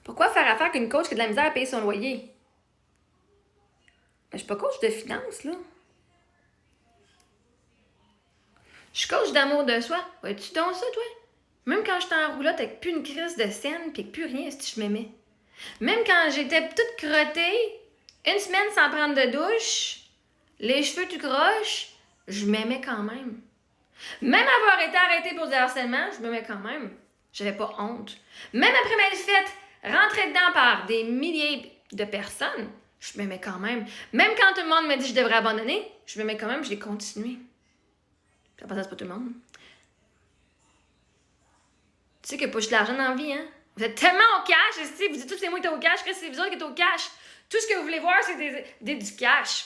Pourquoi faire affaire qu'une coach qui a de la misère à payer son loyer? Ben, je suis pas coach de finance, là. Je suis coach d'amour de soi. Vois-tu donc ça, toi? Même quand j'étais en roulotte avec plus une crise de scène pis plus rien, si je m'aimais. Même quand j'étais toute crottée, une semaine sans prendre de douche, les cheveux tout croche, je m'aimais quand même. Même avoir été arrêtée pour du harcèlement, je m'aimais quand même. J'avais pas honte. Même après m'être faite rentrer dedans par des milliers de personnes, je m'aimais quand même. Même quand tout le monde me dit que je devrais abandonner, je m'aimais quand même, j'ai continué. Ça passe pas tout le monde. Tu sais qu'il n'y a pas juste de l'argent dans la vie, hein? Vous êtes tellement au cash ici, vous dites tous c'est moi qui êtes au cash, que c'est vous autres qui êtes au cash. Tout ce que vous voulez voir, c'est du cash.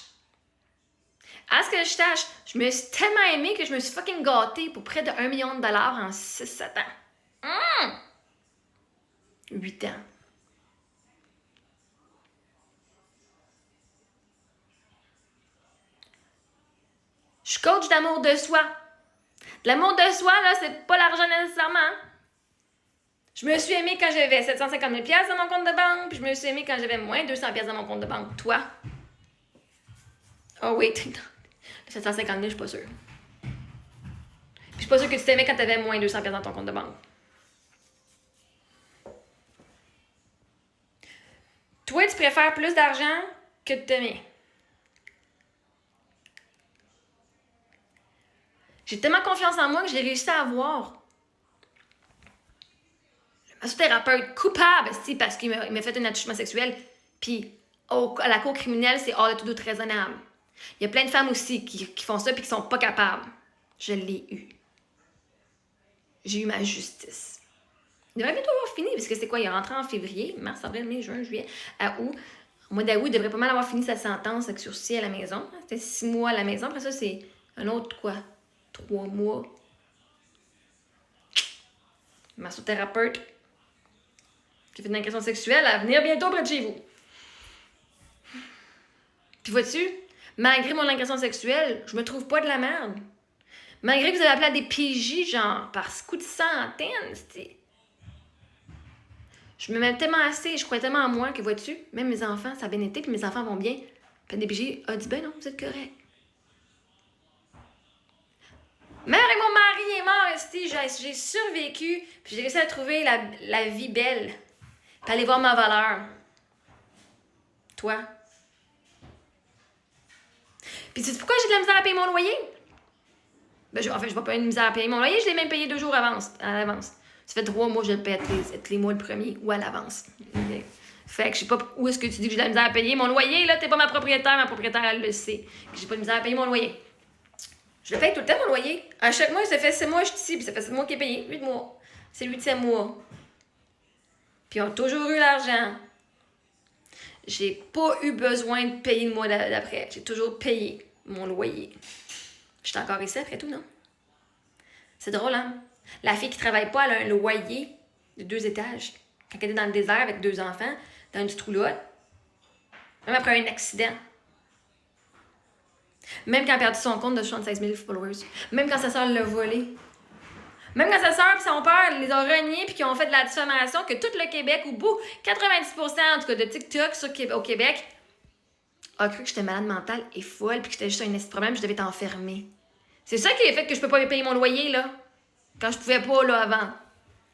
À ce que je sache, je me suis tellement aimée que je me suis fucking gâtée pour près de 1 million de dollars en 6-7 ans. 8 ans. Je suis coach d'amour de soi. De l'amour de soi, là, c'est pas l'argent nécessairement. Je me suis aimée quand j'avais 750 000 $ dans mon compte de banque, puis je me suis aimée quand j'avais moins 200 $ dans mon compte de banque. Toi? Oh oui, 750 000, je suis pas sûre. Puis je suis pas sûre que tu t'aimais quand t'avais moins 200 $ dans ton compte de banque. Toi, tu préfères plus d'argent que de t'aimer. J'ai tellement confiance en moi que j'ai réussi à avoir le massothérapeute coupable, parce qu'il m'a fait un attouchement sexuel. Puis à la cour criminelle, c'est hors de tout doute raisonnable. Il y a plein de femmes aussi qui font ça puis qui sont pas capables. Je l'ai eu. J'ai eu ma justice. Il devrait bientôt avoir fini, parce que c'est quoi? Il est rentré en février, mars, avril, mai, juin, juillet, à août. Au mois d'août, il devrait pas mal avoir fini sa sentence avec sursis à la maison. C'était 6 mois à la maison. Après ça, c'est un autre, 3 mois. Massothérapeute qui fait une agression sexuelle à venir bientôt près de chez vous. Puis vois-tu, malgré mon agression sexuelle, je me trouve pas de la merde. Malgré que vous avez appelé à des PJ, genre, par ce coup de centaines, c'est... Je me mets tellement assez, je crois tellement en moi que, vois-tu, même mes enfants, ça a bien été, puis mes enfants vont bien. Puis des PJ a dit, ben non, vous êtes correct. Même avec mon mari est mort, esti, j'ai survécu, puis j'ai réussi à trouver la vie belle. Puis aller voir ma valeur. Toi? Puis tu sais pourquoi j'ai de la misère à payer mon loyer? Ben, je vais pas une misère à payer mon loyer, je l'ai même payé 2 jours à l'avance. Ça fait 3 mois que je le paye tous les mois le premier ou à l'avance. Fait que je sais pas où est-ce que tu dis que j'ai de la misère à payer mon loyer, là, t'es pas ma propriétaire elle le sait. Que j'ai pas de misère à payer mon loyer. Je le paye tout le temps, mon loyer. À chaque mois, ça fait 7 mois que je suis ici, puis ça fait 7 mois qu'il est payé. 8 mois. C'est le 8e mois. Puis on a toujours eu l'argent. J'ai pas eu besoin de payer le mois d'après. J'ai toujours payé mon loyer. J'étais encore ici après tout, non? C'est drôle, hein? La fille qui travaille pas, elle a un loyer de 2 étages. Quand elle était dans le désert avec 2 enfants, dans une petite roulotte. Même après un accident. Même quand elle a perdu son compte de 76 000 followers. Même quand sa soeur l'a volé. Même quand sa soeur et son père les ont reniés puis qu'ils ont fait de la diffamation, que tout le Québec, ou 90% en tout cas de TikTok au Québec, a cru que j'étais malade mentale et folle puis que j'étais juste un petit problème, je devais être enfermée. C'est ça qui a fait que je peux pas payer mon loyer, là. Quand je pouvais pas, là, avant.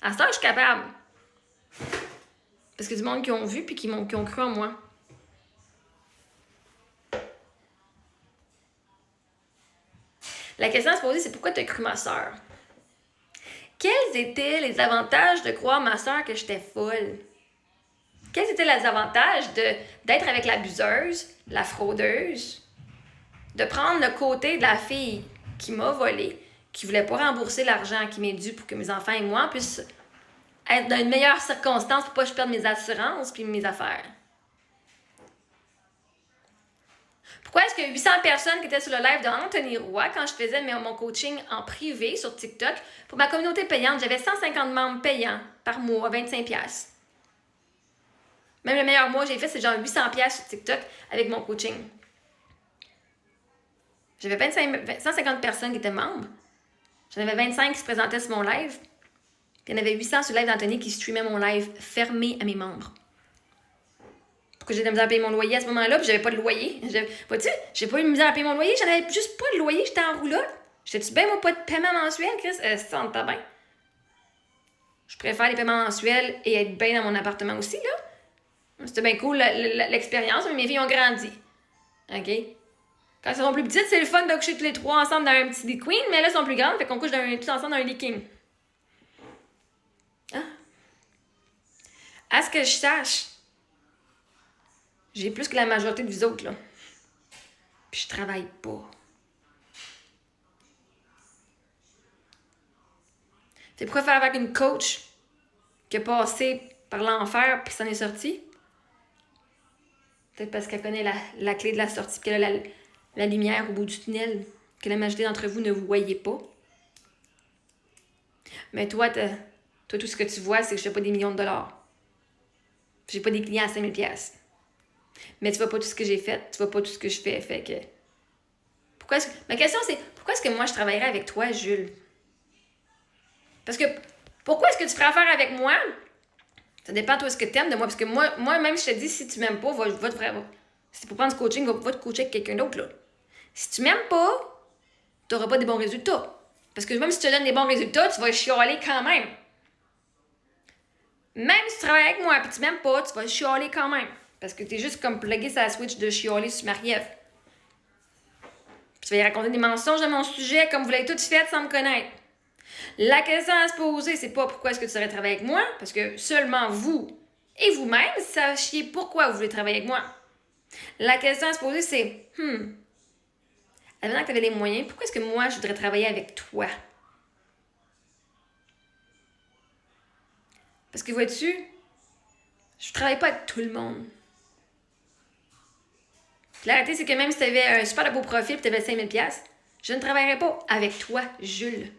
À ce temps, je suis capable. Parce que du monde qui ont vu puis qui ont cru en moi. La question à se poser, c'est pourquoi tu as cru ma soeur? Quels étaient les avantages de croire ma soeur que j'étais folle? Quels étaient les avantages d'être avec l'abuseuse, la fraudeuse, de prendre le côté de la fille qui m'a volé, qui voulait pas rembourser l'argent qui m'est dû pour que mes enfants et moi puissent être dans une meilleure circonstance pour pas que je perde mes assurances puis mes affaires? Pourquoi est-ce que 800 personnes qui étaient sur le live de Anthony Roy, quand je faisais mon coaching en privé sur TikTok, pour ma communauté payante, j'avais 150 membres payants par mois, 25$. Même le meilleur mois que j'ai fait, c'est genre 800$ sur TikTok avec mon coaching. J'avais 150 personnes qui étaient membres. J'en avais 25 qui se présentaient sur mon live. Puis il y en avait 800 sur le live d'Anthony qui streamaient mon live fermé à mes membres. pourquoi j'ai de la misère à payer mon loyer à ce moment-là, puis j'avais pas de loyer. Vois-tu, j'ai pas eu de misère à payer mon loyer, j'en avais juste pas de loyer, j'étais en roulotte. J'étais-tu bien, moi, pas de paiement mensuel, Chris? Ça me bien. Je préfère les paiements mensuels et être bien dans mon appartement aussi, là. C'était bien cool, l'expérience, mais mes filles ont grandi. OK? Quand elles sont plus petites, c'est le fun de coucher tous les trois ensemble dans un petit lit queen, mais là, elles sont plus grandes, fait qu'on couche tous ensemble dans un lit king. Hein? À ce que je sache, j'ai plus que la majorité de vous autres, là. Puis je travaille pas. C'est pourquoi faire avec une coach qui a passé par l'enfer puis s'en est sortie? Peut-être parce qu'elle connaît la clé de la sortie puis qu'elle a la lumière au bout du tunnel que la majorité d'entre vous ne voyez pas. Mais toi, tout ce que tu vois, c'est que je fais pas des millions de dollars. J'ai pas des clients à 5 000 $. Mais tu vois pas tout ce que j'ai fait, tu vois pas tout ce que je fais. Fait que. Ma question, c'est pourquoi est-ce que moi je travaillerais avec toi, Jules? Parce que pourquoi est-ce que tu ferais affaire avec moi? Ça dépend toi ce que t'aimes de moi. Parce que moi même, je te dis, si tu m'aimes pas, va te faire. Si c'est pour prendre du coaching, va te coacher avec quelqu'un d'autre, là. Si tu m'aimes pas, t'auras pas des bons résultats. Parce que même si tu te donnes des bons résultats, tu vas chialer quand même. Même si tu travailles avec moi et tu m'aimes pas, tu vas chialer quand même. Parce que t'es juste comme plugué sur la switch de chialer sur Marie-Ève. Puis tu vas y raconter des mensonges de mon sujet comme vous l'avez toutes faites sans me connaître. La question à se poser, c'est pas pourquoi est-ce que tu devrais travailler avec moi, parce que seulement vous et vous-même sachiez pourquoi vous voulez travailler avec moi. La question à se poser, c'est maintenant que tu avais les moyens, pourquoi est-ce que moi je voudrais travailler avec toi? Parce que vois-tu, je travaille pas avec tout le monde. La réalité, c'est que même si tu avais un super beau profil et tu avais 5 000 $, je ne travaillerais pas avec toi, Jules.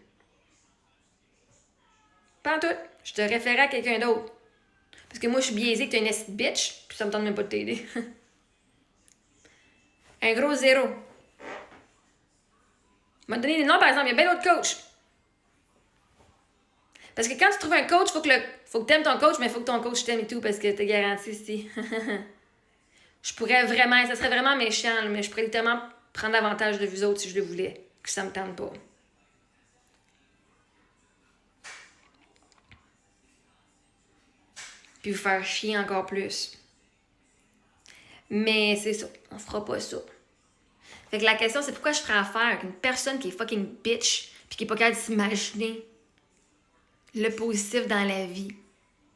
Pas en tout. Je te référerais à quelqu'un d'autre. Parce que moi, je suis biaisée que tu es une ass bitch, puis ça me tente même pas de t'aider. Un gros zéro. Je vais te donner des noms, par exemple. Il y a bien d'autres coachs. Parce que quand tu trouves un coach, faut que tu aimes ton coach, mais il faut que ton coach t'aime et tout, parce que t'es garanti, si. Je pourrais vraiment, ça serait vraiment méchant, mais je pourrais littéralement prendre l'avantage de vous autres si je le voulais, que ça me tente pas. Puis vous faire chier encore plus. Mais c'est ça, on fera pas ça. Fait que la question, c'est pourquoi je ferais affaire avec une personne qui est fucking bitch, puis qui est pas capable de s'imaginer le positif dans la vie,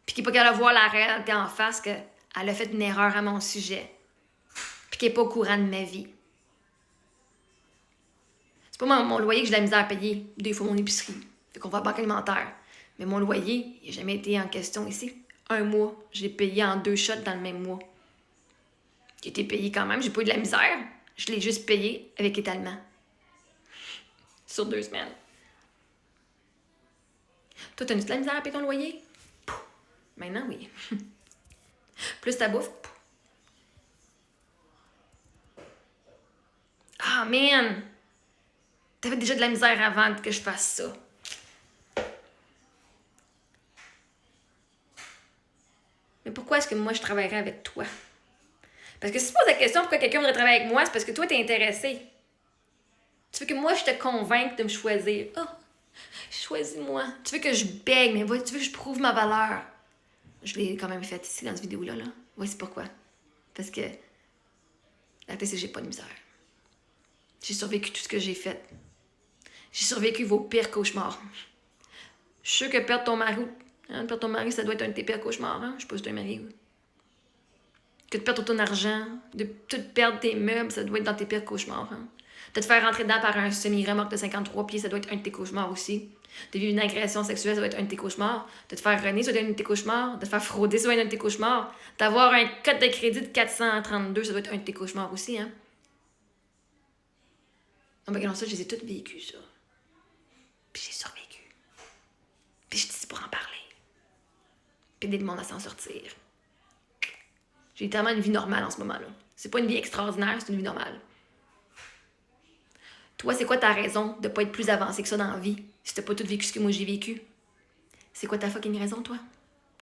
puis qui est pas capable de voir la réalité en face qu'elle a fait une erreur à mon sujet, puis qui est pas au courant de ma vie. C'est pas mon loyer que j'ai de la misère à payer, des fois mon épicerie, fait qu'on va à la banque alimentaire. Mais mon loyer, il n'a jamais été en question ici. 1 mois, j'ai payé en 2 shots dans le même mois. J'ai été payé quand même, j'ai pas eu de la misère. Je l'ai juste payé avec étalement. Sur 2 semaines. Toi, t'as-tu de la misère à payer ton loyer? Pouf. Maintenant, oui. Plus ta bouffe. Pouf. Ah, man! T'avais déjà de la misère avant que je fasse ça. Mais pourquoi est-ce que moi, je travaillerais avec toi? Parce que si tu poses la question pourquoi quelqu'un voudrait travailler avec moi, c'est parce que toi, t'es intéressé. Tu veux que moi, je te convainque de me choisir. Oh, choisis-moi. Tu veux que je bègue, mais tu veux que je prouve ma valeur. Je l'ai quand même fait ici dans cette vidéo-là. Là. Voici pourquoi. Parce que la tête, c'est que j'ai pas de misère. J'ai survécu tout ce que j'ai fait. J'ai survécu vos pires cauchemars. Je suis sûre que perdre ton mari, ça doit être un de tes pires cauchemars. Hein? Je sais pas si tu es marié. Que de perdre tout ton argent, de tout perdre tes meubles, ça doit être dans tes pires cauchemars. Hein? De te faire rentrer dedans par un semi-remorque de 53 pieds, ça doit être un de tes cauchemars aussi. De vivre une agression sexuelle, ça doit être un de tes cauchemars. De te faire renier, ça doit être un de tes cauchemars. De te faire frauder, ça doit être un de tes cauchemars. D'avoir un code de crédit de 432, ça doit être un de tes cauchemars aussi. Hein? Non, mais non, ça, je les ai toutes vécues, ça. Puis j'ai survécu. Puis je suis ici pour en parler. Puis aider le monde à s'en sortir. J'ai tellement une vie normale en ce moment-là. C'est pas une vie extraordinaire, c'est une vie normale. Toi, c'est quoi ta raison de pas être plus avancé que ça dans la vie si t'as pas tout vécu ce que moi j'ai vécu? C'est quoi ta fucking raison, toi?